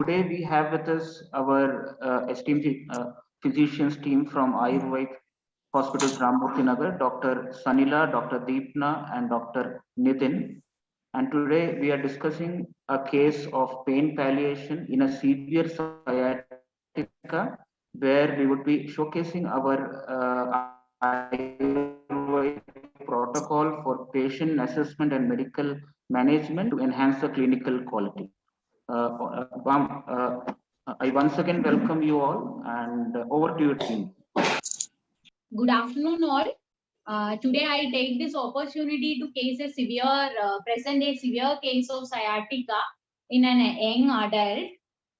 today we have with us our esteemed physicians team from AyurVAID Hospitals Ramurthy Nagar, Dr. Sanila, Dr. Deepna, and Dr. Nitin. And today we are discussing a case of pain palliation in a severe sciatica, where we would be showcasing our AyurVAID protocol for patient assessment and medical management to enhance the clinical quality. I once again welcome you all, and over to your team. Good afternoon, all. Today I take this opportunity to present a severe case of sciatica in an young adult.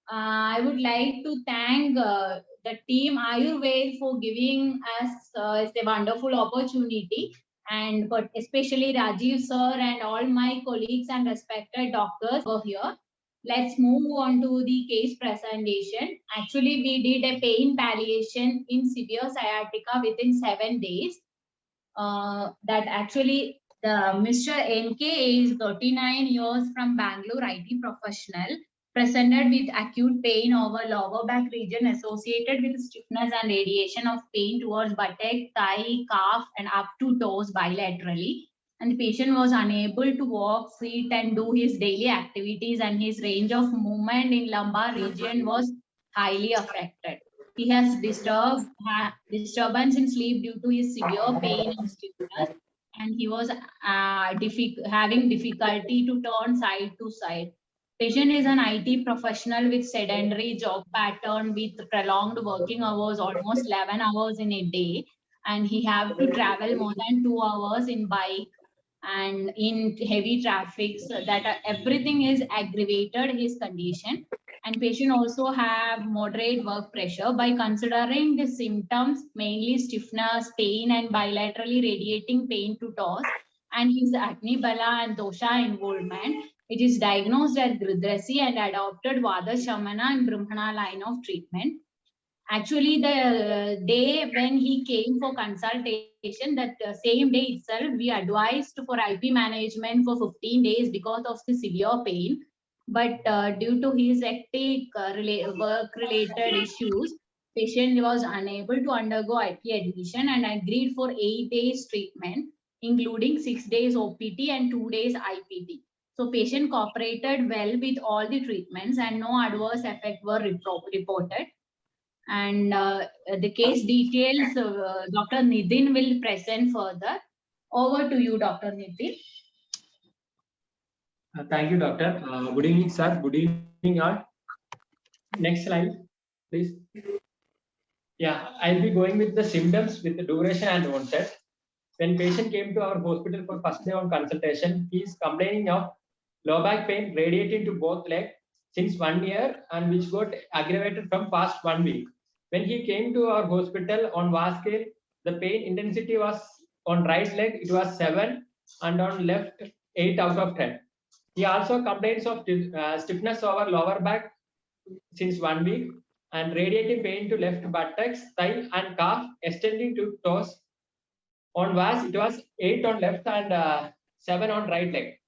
I would like to thank the team AyurVAID for giving us a wonderful opportunity, and but especially Rajiv sir and all my colleagues and respected doctors over here. Let's move on to the case presentation. Actually, we did a pain palliation in severe sciatica within 7 days. That actually the Mr. NK is 39 years from Bangalore, IT professional, presented with acute pain over lower back region associated with stiffness and radiation of pain towards buttock, thigh, calf, and up to toes bilaterally. And the patient was unable to walk, sit, and do his daily activities, and his range of movement in lumbar region was highly affected. He has disturbance in sleep due to his severe pain and stiffness, and he was having difficulty to turn side to side. Patient is an IT professional with sedentary job pattern with prolonged working hours, almost 11 hours in a day, and he have to travel more than 2 hours in bike and in heavy traffic, so that everything is aggravated his condition. And patient also have moderate work pressure. By considering the symptoms, mainly stiffness, pain, and bilaterally radiating pain to toes, and his Agni Bala and Dosha involvement, it is diagnosed as Gridrasi and adopted Vada Shamana and Brahmana line of treatment. Actually, the day when he came for consultation, that same day itself, we advised for IP management for 15 days because of the severe pain. But due to his hectic work-related issues, patient was unable to undergo IP admission and agreed for 8 days treatment, including 6 days OPT and 2 days IPT. So patient cooperated well with all the treatments and no adverse effect were reported. And the case details, Dr. Nitin will present further. Over to you, Dr. Nitin. Thank you, Doctor. Good evening, sir. Good evening, all. Next slide, please. Yeah, I'll be going with the symptoms with the duration and onset. When patient came to our hospital for first day on consultation, he is complaining of low back pain radiating to both legs since 1 year and which got aggravated from past 1 week. When he came to our hospital on VAS scale, the pain intensity was on right leg, it was 7, and on left, 8 out of 10. He also complains of stiffness over lower back since 1 week and radiating pain to left buttocks, thigh, and calf, extending to toes. On VAS, it was 8 on left and 7 on right leg.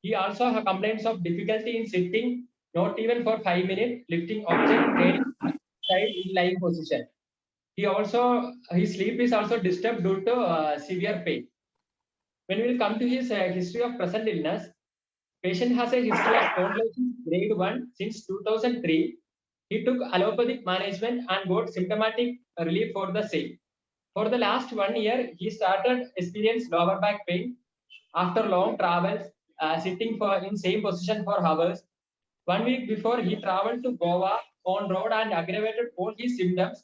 He also has complaints of difficulty in sitting, not even for 5 minutes, lifting object, side in lying position. His sleep is also disturbed due to severe pain. When we will come to his history of present illness, patient has a history of spondylosis grade 1 since 2003. He took allopathic management and got symptomatic relief for the same. For the last 1 year, he started experience lower back pain after long travels, sitting in same position for hours. 1 week before, he traveled to Goa on road and aggravated all his symptoms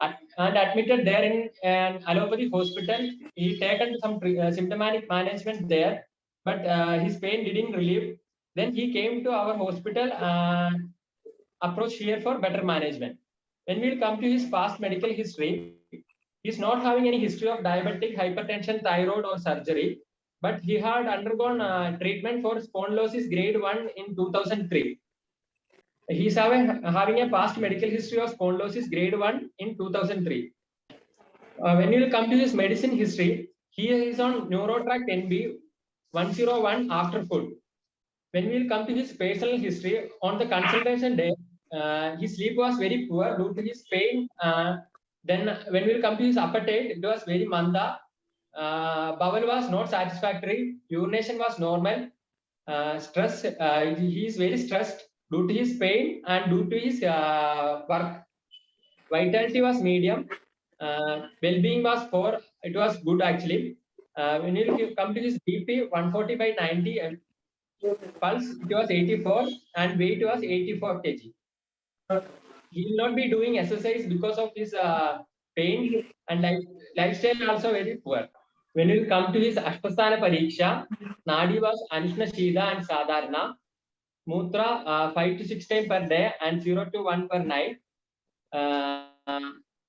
and admitted there in an allopathy hospital. He taken some symptomatic management there, but his pain didn't relieve. Then he came to our hospital and approached here for better management. When we come to his past medical history, he's not having any history of diabetic, hypertension, thyroid, or surgery, but he had undergone treatment for spondylosis grade 1 in 2003. He's having a past medical history of spondylosis grade 1 in 2003. When we will come to his medicine history, he is on Neurotract NB 101 after food. When we will come to his personal history, on the consultation day, his sleep was very poor due to his pain. Then when we come to his appetite, it was very manda. Bowel was not satisfactory. Urination was normal. Stress. He is very stressed due to his pain and due to his work. Vitality was medium. Well-being was 4. It was good actually. When you come to his BP, 140/90, and pulse, it was 84, and weight was 84 kg. He will not be doing exercise because of his pain, and lifestyle also very poor. When you come to his Ashtasthana Pariksha, Nadi was Anishna Shida and Sadharana. Mutra 5 to 6 times per day and 0 to 1 per night.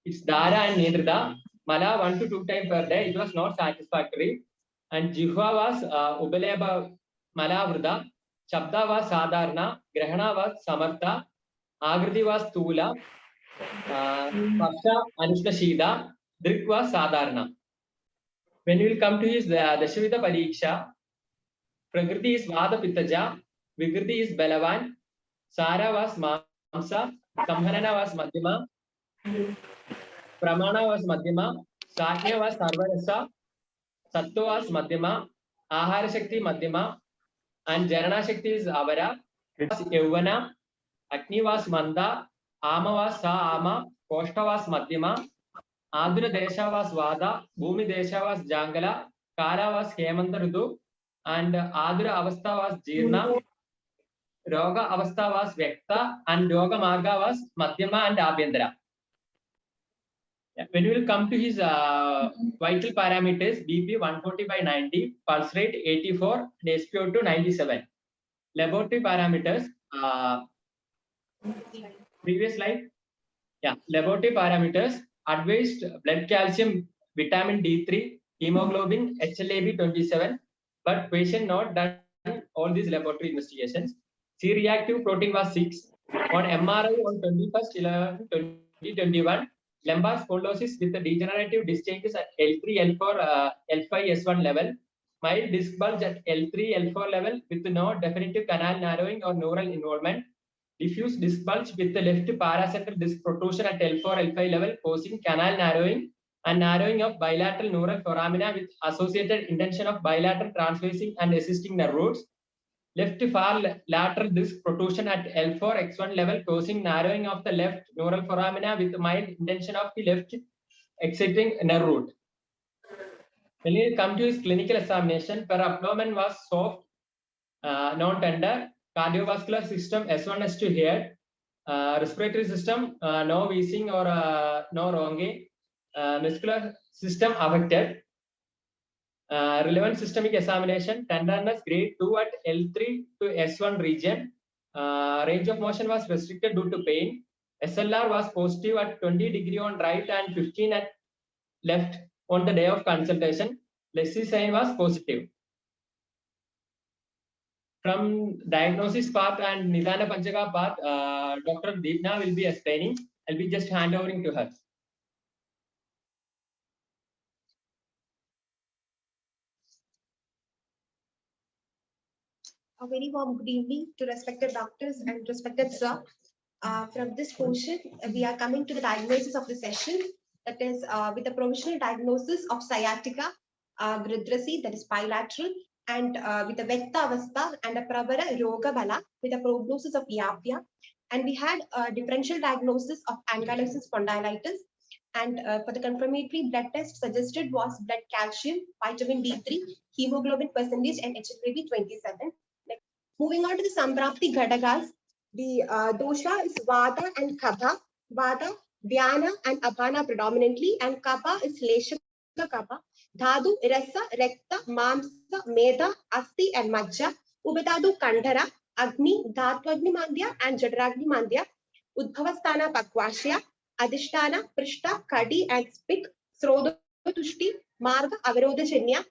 It's Dara and Nedrida. Mala 1 to 2 times per day. It was not satisfactory. And Jihva was Ubaleba Malavrida. Shabda was Sadharana. Grahana was Samartha. Agriti was Tula. Pasha Anushna Shida. Drik was Sadharana. When we will come to his Dashavita Pariksha, Prakriti is Vada Pittaja. Vikriti is Balavan. Sara was Mamsa. Samharana was Madhyama. Pramana was Madhyama. Sakya was Sarvarasa. Sattva was Madhyama. Ahara Shakti Madhyama. And Jarana Shakti is Avara. Was Yavana. Agni was Manda. Ama was Sa Ama. Koshta was Madhyama. Adura Desha was Vada. Bhumi Desha was Jangala. Kara was Hemanta Ritu. And Adura Avastha was Jirna. Roga Avastha was Vyakta, and Yoga Marga was Madhyama and Abhyandara. When we will come to his vital parameters, BP 140/90, pulse rate 84, and SpO2 97. Laboratory parameters, previous slide. Yeah, laboratory parameters, advised blood calcium, vitamin D3, hemoglobin, HLA-B 27, but patient not done all these laboratory investigations. C-reactive protein was 6. On MRI on 21/11/2021, lumbar scoliosis with the degenerative disc changes at L3, L4, L5, S1 level. Mild disc bulge at L3, L4 level with no definitive canal narrowing or neural involvement. Diffuse disc bulge with the left paracentral disc protrusion at L4, L5 level causing canal narrowing and narrowing of bilateral neural foramina with associated intention of bilateral transversing and assisting nerve roots. Left far lateral disc protrusion at L4 X1 level causing narrowing of the left neural foramina with mild intention of the left exciting nerve root. When we come to his clinical examination, per abdomen was soft, non-tender, cardiovascular system S1, S2 here, respiratory system no wheezing or no wronging, muscular system affected. Relevant systemic examination, tenderness grade 2 at L3 to S1 region. Range of motion was restricted due to pain. SLR was positive at 20 degree on right and 15 at left on the day of consultation. Lessy sign was positive. From diagnosis part and Nidana Panchaka part, Dr. Deepna will be explaining. I'll be just handovering to her. A very warm good evening to respected doctors and respected sir. From this portion, we are coming to the diagnosis of the session. That is with a provisional diagnosis of sciatica, gridrasi, that is bilateral, and with a Vekta Avastha and a Pravara Roga Bala with a prognosis of Yapya. And we had a differential diagnosis of ankylosing spondylitis. And for the confirmatory blood test suggested was blood calcium, vitamin D3, hemoglobin percentage, and HLA-B 27. Moving on to the Samprapti Ghadagas, the dosha is Vada and Kapha. Vada, Dhyana and Apana predominantly, and Kapha is Leshaka Kapha. Dhadu, Rasa, Rekta, Mamsa, Medha, Asti and Majja. Ubadadu, Kandhara, Agni, Dhatwagni Mandya and Jadragni Mandya. Udbhavasthana Pakwashya, Adhishtana, Prishta, Kadi and Spik, Srodha Tushti, Marga, Avarodhajanya.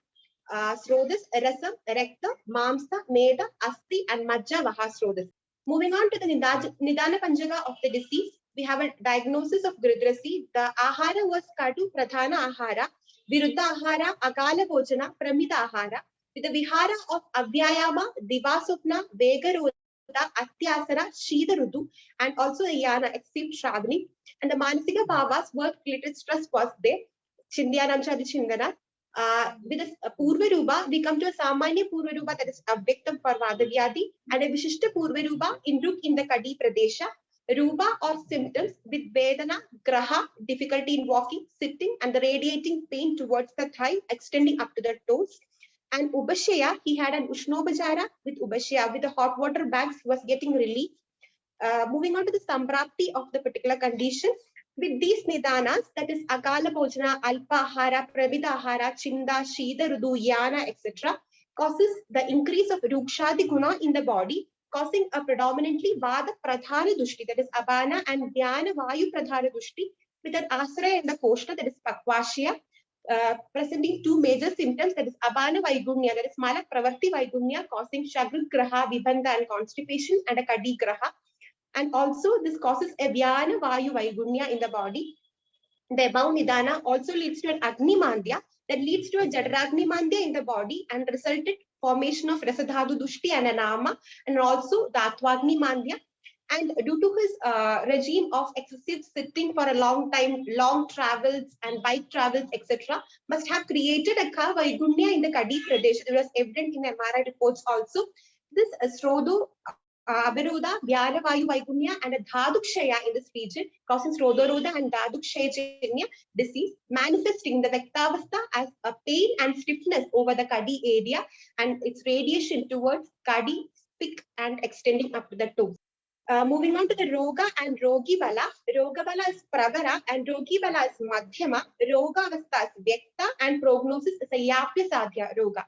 Srodhas, Rasam, Rekta, Mamsa, Meda, Asti, and Majja Vahasrodhas. Moving on to the Nidana Panchaka of the disease, we have a diagnosis of Gridrasi. The Ahara was Katu, Pradhana Ahara, Viruddha Ahara, Akala Bhojana, Pramita Ahara, with the Vihara of Avyayama, Divasupna, Vegarodha, Atyasara, Shida Rudu, and also the Yana except Shravani. And the Mansika Bhavas, work-related stress was there. Chindyanam Chadi Chindana. With a Purva Ruba, we come to a Samanya Purva Ruba, that is a victim for Vadavyadi, and a Vishishta Purva Ruba in the Kadi Pradesha. Ruba or symptoms with Vedana, Graha, difficulty in walking, sitting, and the radiating pain towards the thigh, extending up to the toes. And Ubashaya, he had an Ushnobajara with Ubashaya, with the hot water bags, he was getting relief. Moving on to the Samprapti of the particular condition. With these Nidanas, that is Akala Bhojana, Alpahara, Pravidahara, Chinda, Shida, Rudu, Yana, etc., causes the increase of Rukshadi Guna in the body, causing a predominantly Vada Pradhana Dushti, that is Abana, and Dhyana Vayu Pradhana Dushti, with an Asra in the Koshna, that is Pakvashya, presenting two major symptoms, that is Abana Vaigunya, that is Malak Pravarti Vaigunya, causing Shagrud Graha, Vibhanda, and constipation, and a Kadi Graha. And also this causes a Vyana Vayu Vaigunya in the body. The above Nidana also leads to an Agni Mandya, that leads to a Jadragni Mandya in the body and resulted formation of Rasadhadu Dushti and Anama, and also the Atvagni Mandya. And due to his regime of excessive sitting for a long time, long travels and bike travels, etc., must have created a Ka Vaigunya in the Kadi Pradesh. It was evident in MRI reports also. This Srodo Abiruda, Vyana Vayu Vaigunya, and a Dhadukshaya in this region, causing Srodoroda and Dhadukshaya disease, manifesting the Vektavastha as a pain and stiffness over the Kadi area and its radiation towards Kadi, spic, and extending up to the toes. Moving on to the Roga and Rogi Bala. Roga Bala is Pravara and Rogi Bala is Madhyama. Roga Avastha is Vyakta and prognosis is a Yapya Sadhya Roga.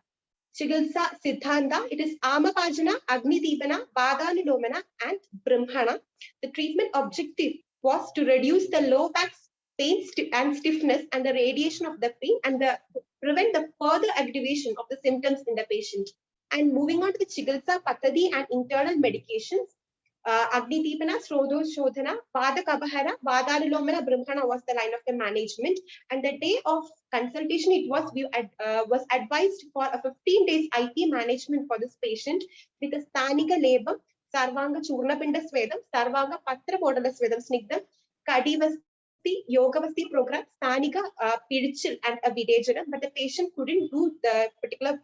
Chigilsa Siddhanta, it is Amapajana, Agni Dipana, Badhanulomana, and Brahmana. The treatment objective was to reduce the low back pain and stiffness and the radiation of the pain and prevent the further aggravation of the symptoms in the patient. And moving on to the Chigilsa Patadi and internal medications, Agni Dipana, Srodo Shodhana, Vada Kabahara, Vadalilomana, Brahmana was the line of the management. And the day of consultation, it was advised for a 15 days IP management for this patient with a Stanika labor, Sarvanga Churna Pinda Svedam, Sarvanga Patra Bodala Svedam Snigdam, Kadivasti, Yogavasti program, Stanika, Pidichil, and a Videjanam, but the patient couldn't do the particular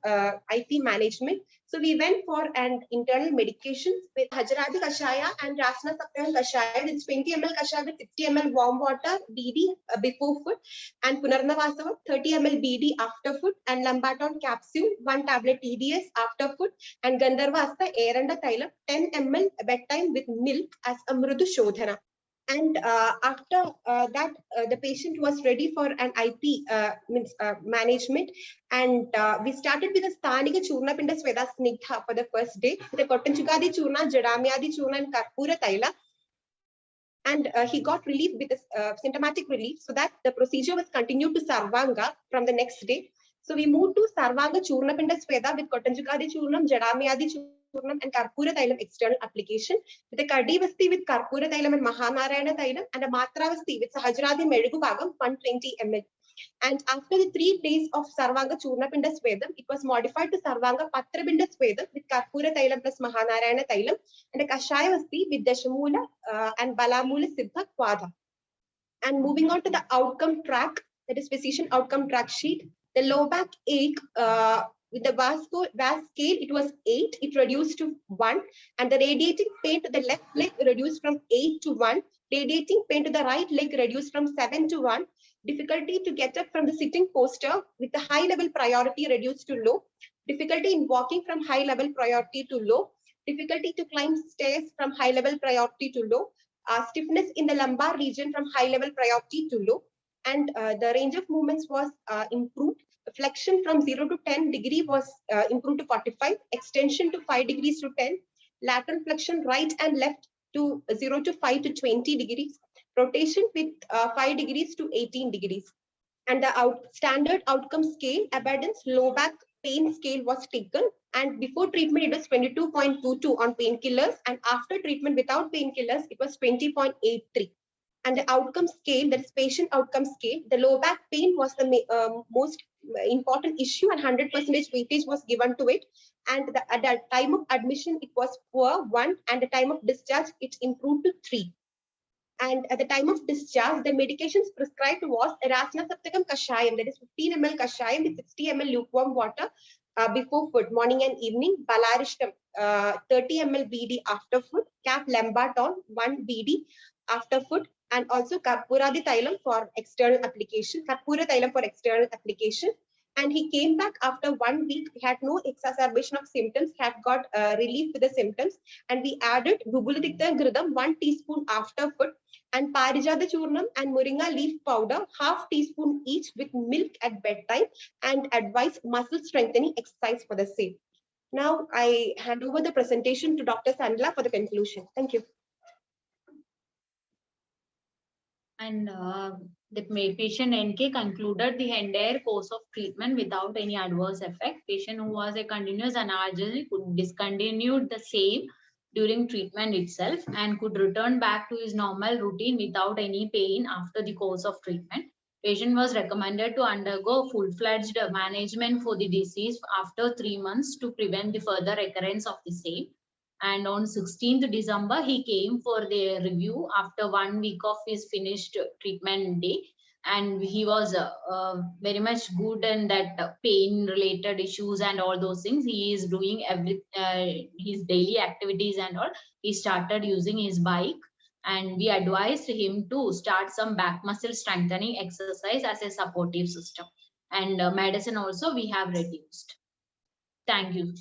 IP management. So we went for an internal medications with Hajaradi Kashaya and Rasna Saptam Kashaya with 20 ml Kashaya with 60 ml warm water BD before food, and Punarnavasava 30 ml BD after food, and Lambaton capsule 1 tablet TDS after food, and Gandharvasta Eranda Thailam 10 ml bedtime with milk as a Mrudu Shodhana. And after that, the patient was ready for an IP management. And we started with the Stanika Churna Pinda Sweda Snigdha for the first day, the Kotanchugadi Churna, Jadamyadi Churna, and Karpura Taila. And he got relief with symptomatic relief, so that the procedure was continued to Sarvanga from the next day. So we moved to Sarvanga Churna Pinda Sweda with Kotanchugadi Churnam, Jadamyadi Churnam, and Karpura Thailam external application, with a Kadivasti with Karpura Thailam and Mahanarayana Thailam, and a Matravasti with Sahajradi Medigu Bhagam 120 ml. And after the 3 days of Sarvanga Churna Pinda Swedam, it was modified to Sarvanga Patra Pinda Swedam with Karpura Thailam plus Mahanarayana Thailam, and a Kashayavasti with Dashamula and Balamula Siddha Kvadha. And moving on to the outcome track, that is physician outcome track sheet, the low back ache with the VAS scale, it was 8, it reduced to 1, and the radiating pain to the left leg reduced from 8 to 1, radiating pain to the right leg reduced from 7 to 1, difficulty to get up from the sitting posture with the high level priority reduced to low, difficulty in walking from high level priority to low, difficulty to climb stairs from high level priority to low, stiffness in the lumbar region from high level priority to low, and the range of movements was improved. Flexion from 0 to 10 degree was improved to 45, extension to 5 degrees to 10, lateral flexion right and left to 0 to 5 to 20 degrees, rotation with 5 degrees to 18 degrees. And the standard outcome scale, abundance low back pain scale was taken, and before treatment it was 22.22 on painkillers, and after treatment without painkillers it was 20.83. And the outcome scale, that is patient outcome scale, the low back pain was the most important issue, and 100% weightage was given to it. And at the time of admission, it was poor 1, and the time of discharge, it improved to 3. And at the time of discharge, the medications prescribed was Rasna Saptakam Kashayam, that is 15 ml Kashayam with 60 ml lukewarm water before food, morning and evening, Balarishtam 30 ml BD after food, Cap Lembaton 1 BD after food, and also Karpuradi Thailam for external application, Karpura Thailam for external application. And he came back after 1 week. He had no exacerbation of symptoms, had got relief with the symptoms. And we added Guguladikta Gridam 1 teaspoon after food, and Parijada Churnam and Moringa leaf powder, half teaspoon each with milk at bedtime, and advise muscle strengthening exercise for the same. Now I hand over the presentation to Dr. Sandla for the conclusion. Thank you. And the patient NK concluded the entire course of treatment without any adverse effect. Patient who was a continuous analgesic could discontinue the same during treatment itself and could return back to his normal routine without any pain after the course of treatment. Patient was recommended to undergo full-fledged management for the disease after 3 months to prevent the further recurrence of the same. And on 16th December, he came for the review after 1 week of his finished treatment day. And he was very much good in that pain related issues and all those things. He is doing his daily activities and all. He started using his bike, and we advised him to start some back muscle strengthening exercise as a supportive system. And medicine also we have reduced. Thank you.